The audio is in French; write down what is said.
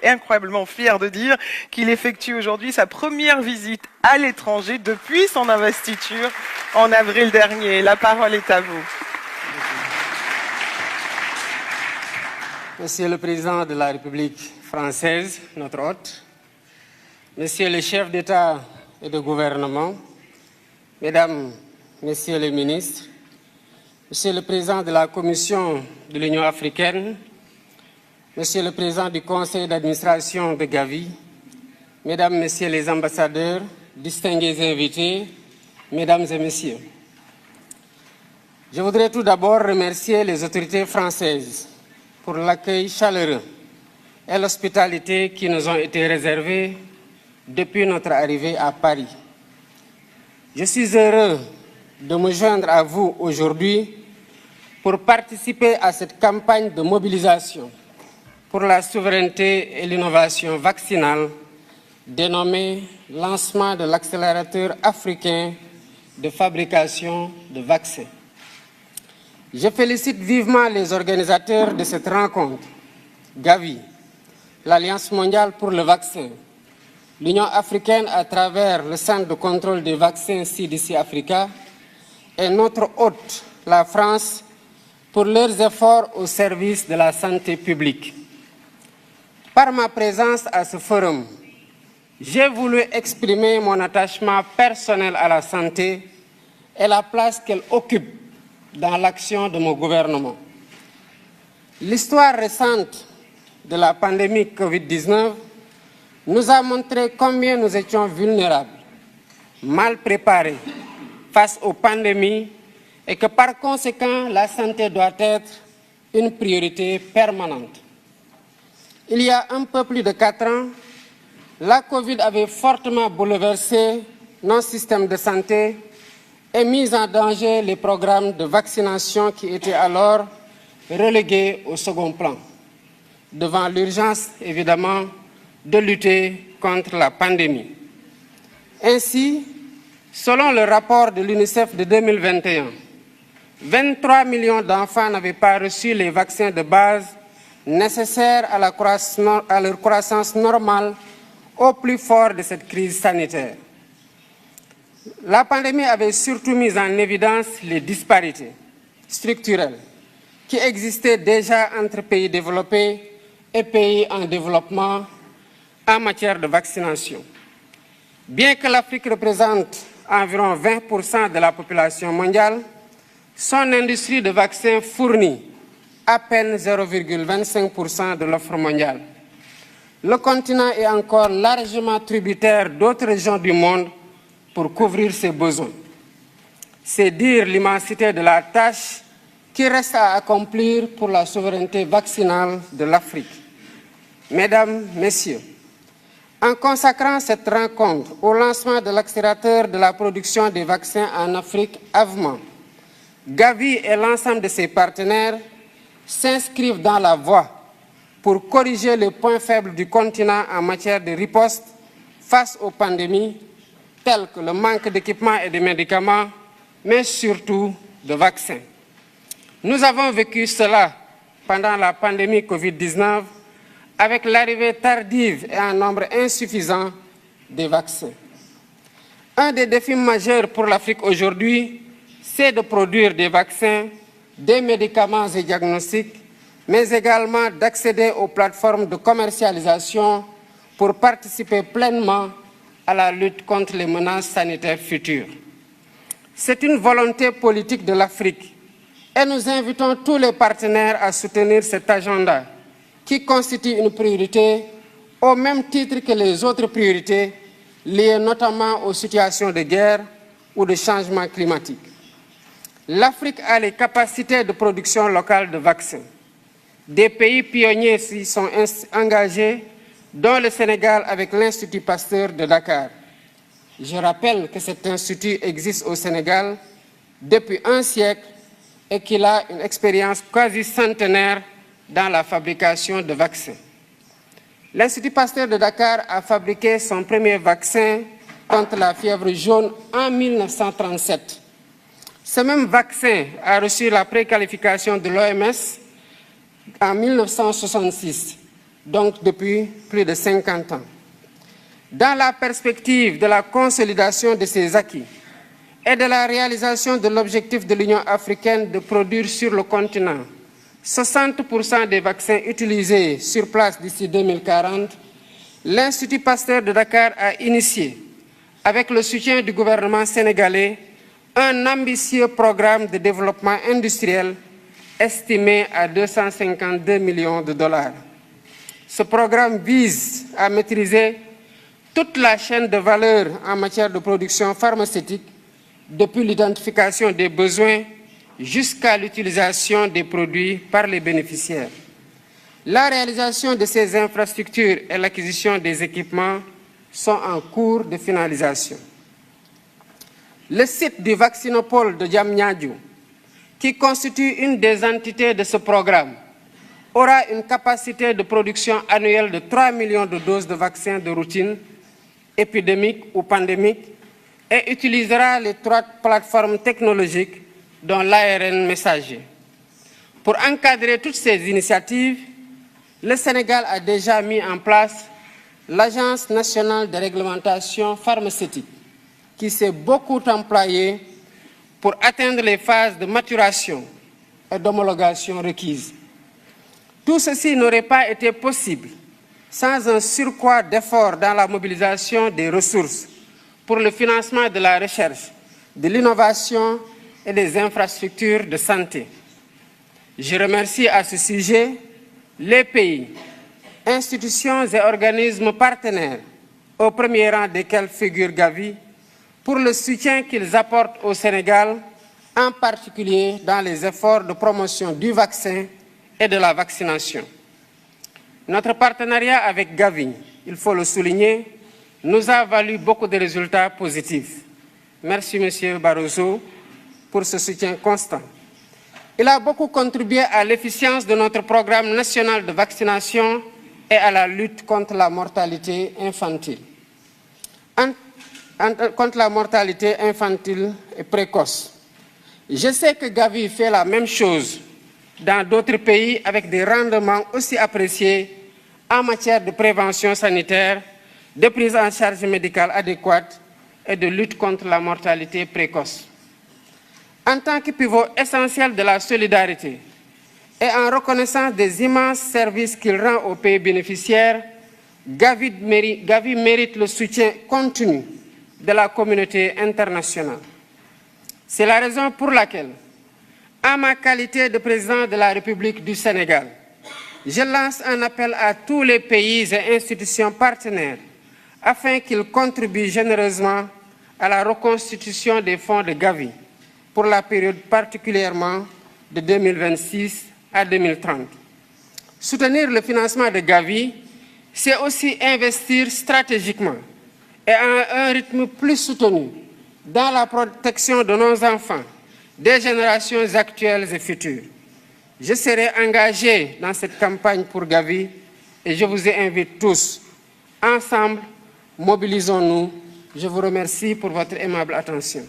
incroyablement fier de dire qu'il effectue aujourd'hui sa première visite à l'étranger depuis son investiture en avril dernier. La parole est à vous. Monsieur le Président de la République française, notre hôte, Monsieur le chef d'État et de gouvernement, Mesdames, Messieurs les ministres, Monsieur le Président de la Commission de l'Union africaine, Monsieur le Président du Conseil d'administration de Gavi, Mesdames, Messieurs les ambassadeurs, distingués invités, Mesdames et Messieurs. Je voudrais tout d'abord remercier les autorités françaises pour l'accueil chaleureux et l'hospitalité qui nous ont été réservés depuis notre arrivée à Paris. Je suis heureux de me joindre à vous aujourd'hui pour participer à cette campagne de mobilisation pour la souveraineté et l'innovation vaccinale dénommée Lancement de l'accélérateur africain de fabrication de vaccins. Je félicite vivement les organisateurs de cette rencontre, Gavi, l'Alliance mondiale pour le vaccin, l'Union africaine à travers le Centre de contrôle des vaccins CDC Africa et notre hôte, la France, pour leurs efforts au service de la santé publique. Par ma présence à ce forum, j'ai voulu exprimer mon attachement personnel à la santé et la place qu'elle occupe dans l'action de mon gouvernement. L'histoire récente de la pandémie Covid-19 nous a montré combien nous étions vulnérables, mal préparés face aux pandémies et que par conséquent, la santé doit être une priorité permanente. Il y a un peu plus de 4 ans, la Covid avait fortement bouleversé nos systèmes de santé et mis en danger les programmes de vaccination qui étaient alors relégués au second plan, devant l'urgence, évidemment, de lutter contre la pandémie. Ainsi, selon le rapport de l'UNICEF de 2021, 23 millions d'enfants n'avaient pas reçu les vaccins de base nécessaires à leur croissance normale au plus fort de cette crise sanitaire. La pandémie avait surtout mis en évidence les disparités structurelles qui existaient déjà entre pays développés et pays en développement en matière de vaccination. Bien que l'Afrique représente environ 20% de la population mondiale, son industrie de vaccins fournit à peine 0,25% de l'offre mondiale. Le continent est encore largement tributaire d'autres régions du monde pour couvrir ses besoins. C'est dire l'immensité de la tâche qui reste à accomplir pour la souveraineté vaccinale de l'Afrique. Mesdames, Messieurs, en consacrant cette rencontre au lancement de l'accélérateur de la production des vaccins en Afrique, AVMA, Gavi et l'ensemble de ses partenaires s'inscrivent dans la voie pour corriger les points faibles du continent en matière de riposte face aux pandémies, telles que le manque d'équipements et de médicaments, mais surtout de vaccins. Nous avons vécu cela pendant la pandémie Covid-19 avec l'arrivée tardive et en nombre insuffisant des vaccins. Un des défis majeurs pour l'Afrique aujourd'hui, c'est de produire des vaccins, des médicaments et diagnostics, mais également d'accéder aux plateformes de commercialisation pour participer pleinement à la lutte contre les menaces sanitaires futures. C'est une volonté politique de l'Afrique et nous invitons tous les partenaires à soutenir cet agenda qui constitue une priorité au même titre que les autres priorités liées notamment aux situations de guerre ou de changement climatique. L'Afrique a les capacités de production locale de vaccins. Des pays pionniers s'y sont engagés, dont le Sénégal avec l'Institut Pasteur de Dakar. Je rappelle que cet institut existe au Sénégal depuis un siècle et qu'il a une expérience quasi centenaire dans la fabrication de vaccins. L'Institut Pasteur de Dakar a fabriqué son premier vaccin contre la fièvre jaune en 1937. Ce même vaccin a reçu la préqualification de l'OMS en 1966 donc depuis plus de 50 ans. Dans la perspective de la consolidation de ces acquis et de la réalisation de l'objectif de l'Union africaine de produire sur le continent 60% des vaccins utilisés sur place d'ici 2040, l'Institut Pasteur de Dakar a initié, avec le soutien du gouvernement sénégalais, un ambitieux programme de développement industriel estimé à 252 millions de dollars. Ce programme vise à maîtriser toute la chaîne de valeur en matière de production pharmaceutique, depuis l'identification des besoins jusqu'à l'utilisation des produits par les bénéficiaires. La réalisation de ces infrastructures et l'acquisition des équipements sont en cours de finalisation. Le site du vaccinopole de Diamniadio, qui constitue une des entités de ce programme, aura une capacité de production annuelle de 3 millions de doses de vaccins de routine, épidémiques ou pandémiques, et utilisera les 3 plateformes technologiques dont l'ARN messager. Pour encadrer toutes ces initiatives, le Sénégal a déjà mis en place l'Agence nationale de réglementation pharmaceutique, qui s'est beaucoup employée pour atteindre les phases de maturation et d'homologation requises. Tout ceci n'aurait pas été possible sans un surcroît d'efforts dans la mobilisation des ressources pour le financement de la recherche, de l'innovation et des infrastructures de santé. Je remercie à ce sujet les pays, institutions et organismes partenaires, au premier rang desquels figure Gavi, pour le soutien qu'ils apportent au Sénégal, en particulier dans les efforts de promotion du vaccin et de la vaccination. Notre partenariat avec Gavi, il faut le souligner, nous a valu beaucoup de résultats positifs. Merci, M. Barroso, pour ce soutien constant. Il a beaucoup contribué à l'efficience de notre programme national de vaccination et à la lutte contre la mortalité infantile. Contre la mortalité infantile et précoce. Je sais que Gavi fait la même chose dans d'autres pays avec des rendements aussi appréciés en matière de prévention sanitaire, de prise en charge médicale adéquate et de lutte contre la mortalité précoce. En tant que pivot essentiel de la solidarité et en reconnaissance des immenses services qu'il rend aux pays bénéficiaires, Gavi mérite le soutien continu de la communauté internationale. C'est la raison pour laquelle, en ma qualité de président de la République du Sénégal, je lance un appel à tous les pays et institutions partenaires afin qu'ils contribuent généreusement à la reconstitution des fonds de Gavi pour la période particulièrement de 2026 à 2030. Soutenir le financement de Gavi, c'est aussi investir stratégiquement et à un rythme plus soutenu dans la protection de nos enfants, des générations actuelles et futures. Je serai engagé dans cette campagne pour Gavi et je vous invite tous. Ensemble, mobilisons-nous. Je vous remercie pour votre aimable attention.